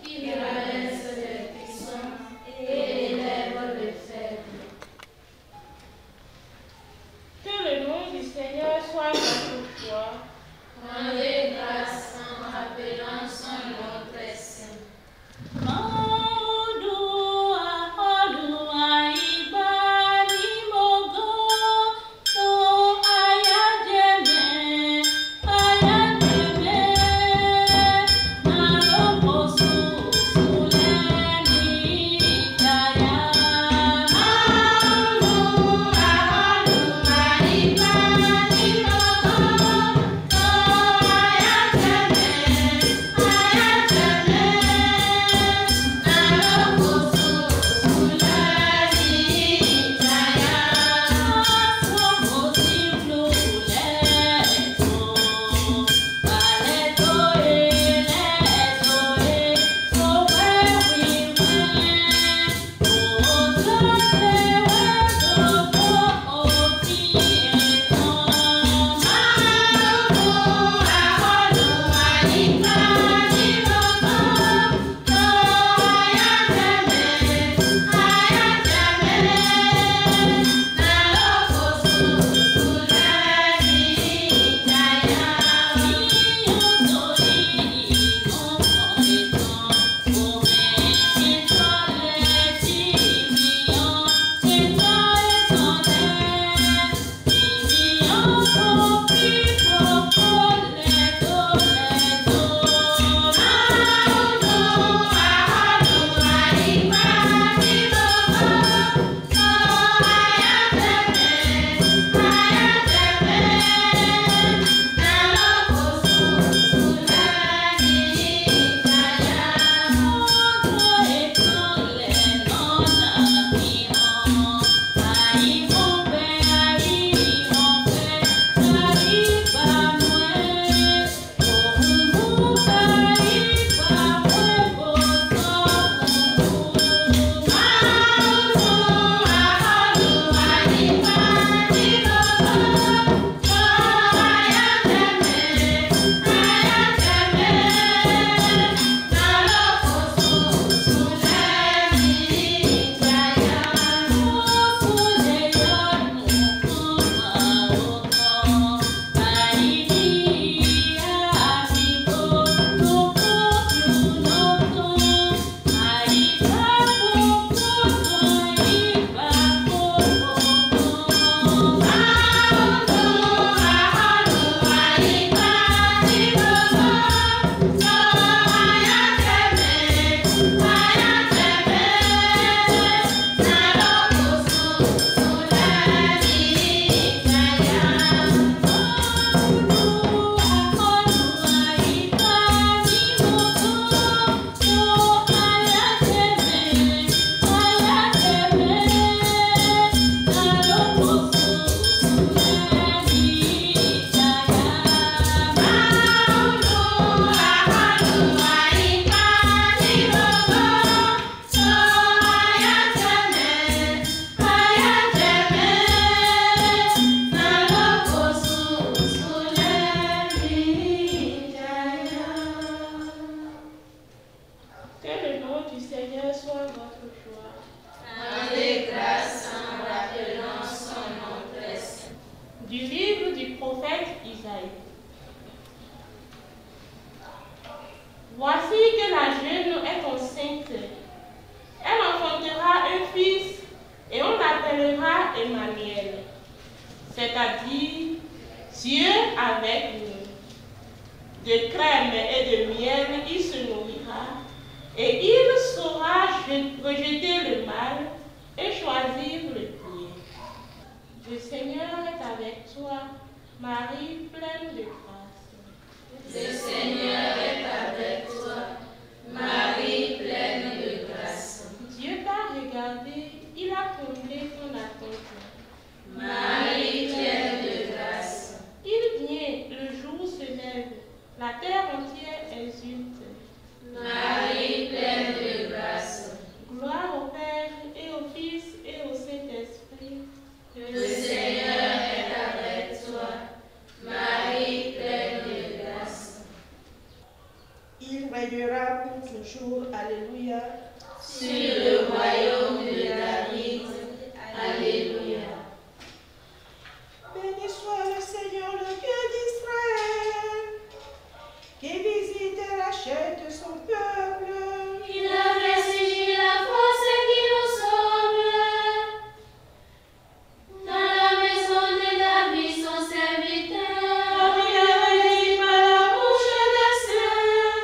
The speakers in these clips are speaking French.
qui rabaisse les puissants et élève les faibles. Que le nom du Seigneur soit notre foi. Rendez grâce en rappelant son nom très saint. Voici que la jeune est enceinte. Elle enfantera un fils et on l'appellera Emmanuel, c'est-à-dire Dieu avec nous. De crème et de miel, il se nourrira et il saura rejeter le mal et choisir le bien. Le Seigneur est avec toi, Marie pleine de grâce. Le Seigneur est avec toi, Marie pleine de grâce. Dieu t'a regardé, il a comblé ton attente. Marie pleine de grâce. Il vient, le jour se lève, la terre entière exulte. Marie pleine de grâce. Gloire au Père et au Fils et au Saint-Esprit. Le Seigneur est avec toi, Marie pleine de grâce. toujours. Alléluia. Sur le royaume de David. Alléluia. Béni soit le Seigneur, le Dieu d'Israël, qui visite et rachète son peuple. Il a fait surgir la force qui nous sauve. Dans la maison de David, son serviteur. Il avait dit par la bouche des saints,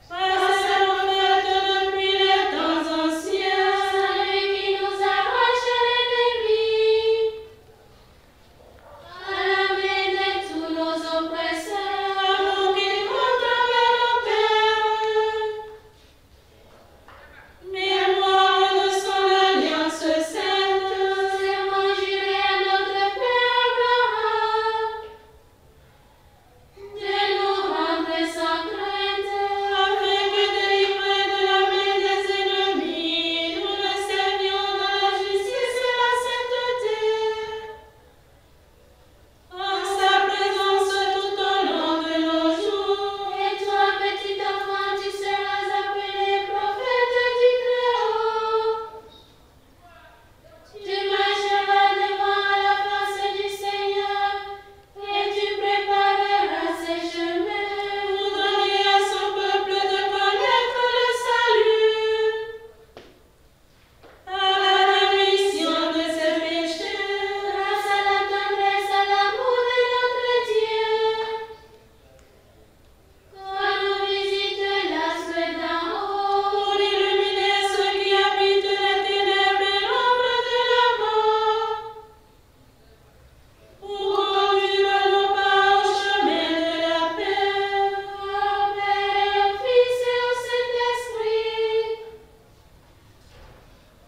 par sa prophète depuis les temps anciens. Celui qui nous arrache l'ennemi à la main de tous nos oppresseurs. Amour qui monte vers nos cœurs, mémoire de son alliance sainte. Serment juré à notre Père Abraham de nous rendre sans crainte. Afin que délivrés de la main des ennemis, nous le servions dans la justice et la sainteté. En sa présence tout au long de nos jours. Et toi, petit enfant, tu seras appelé prophète du Très-Haut. Tu marcheras devant la face du Seigneur et tu prépareras ses chemins. Pour donner à son peuple de connaître le salut, à la rémission de ses péchés, Grâce à la tendresse, à l'amour de notre Dieu. Quand nous visite l'astre d'en haut, pour illuminer ceux qui habitent les ténèbres et l'ombre de la mort, pour conduire nos pas au chemin de la paix. au Père et au Fils et au Saint-Esprit,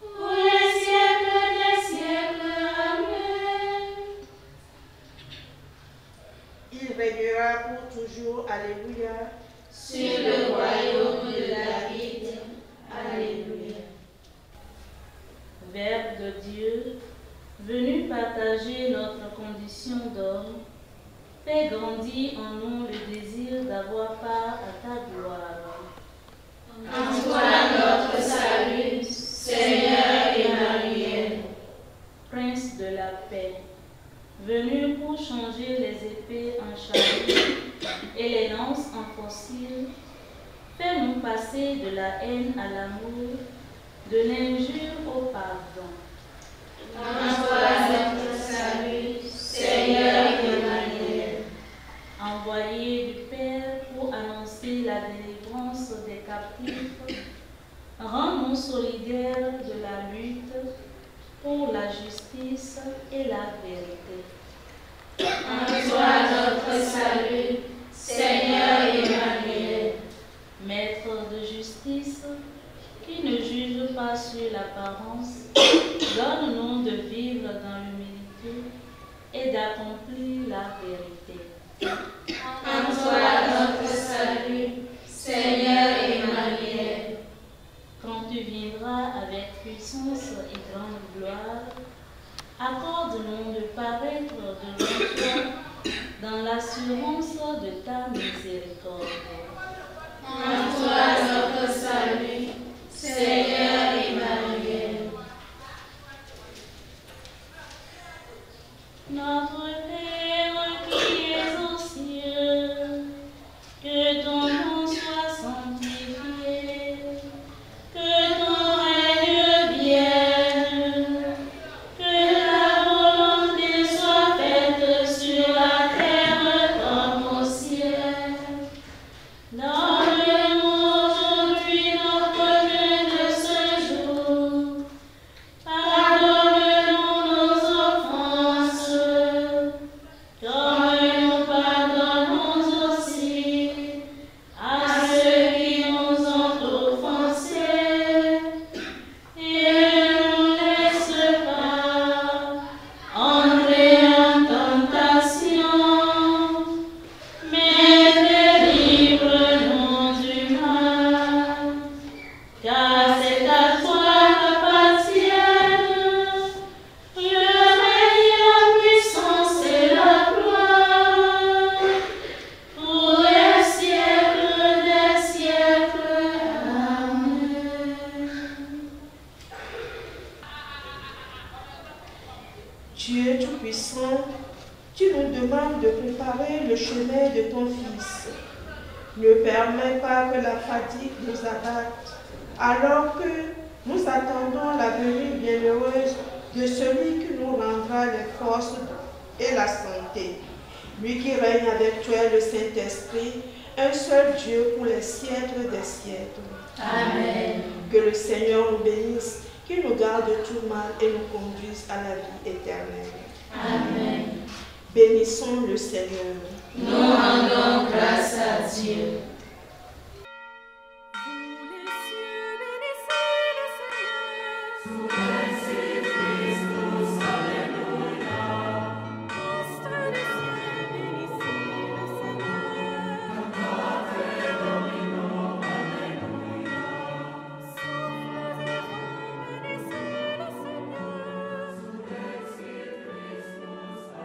pour les siècles des siècles. Amen. Il régnera pour toujours. Alléluia. Sur le royaume de David. Alléluia. Verbe de Dieu, venu partager notre condition d'homme, fais grandir en nous le désir d'avoir part à ta gloire. En toi notre salut, Seigneur Emmanuel. Prince de la paix, venu pour changer les épées en chariots et les lances en fossiles, fais-nous passer de la haine à l'amour, de l'injure au pardon. En toi notre salut, Seigneur Emmanuel. Envoyé du Père pour annoncer la délivrance des captifs, rends-nous solidaires de la lutte pour la justice et la vérité. En toi notre salut, Seigneur Emmanuel. Maître de justice, qui ne juge pas sur l'apparence, donne-nous de vivre dans l'humilité et d'accomplir la vérité. En toi notre salut, Seigneur Emmanuel. Quand tu viendras avec puissance et grande gloire, accorde-nous de paraître devant toi dans l'assurance de ta miséricorde. En toi notre salut, Seigneur Emmanuel. Notre Père qui es aux cieux, de ton Fils. Ne permets pas que la fatigue nous abatte, alors que nous attendons la venue bienheureuse de celui qui nous rendra les forces et la santé. Lui qui règne avec toi, le Saint-Esprit, un seul Dieu pour les siècles des siècles. Amen. Que le Seigneur nous bénisse, qu'il nous garde de tout mal et nous conduise à la vie éternelle. Amen. Bénissons le Seigneur.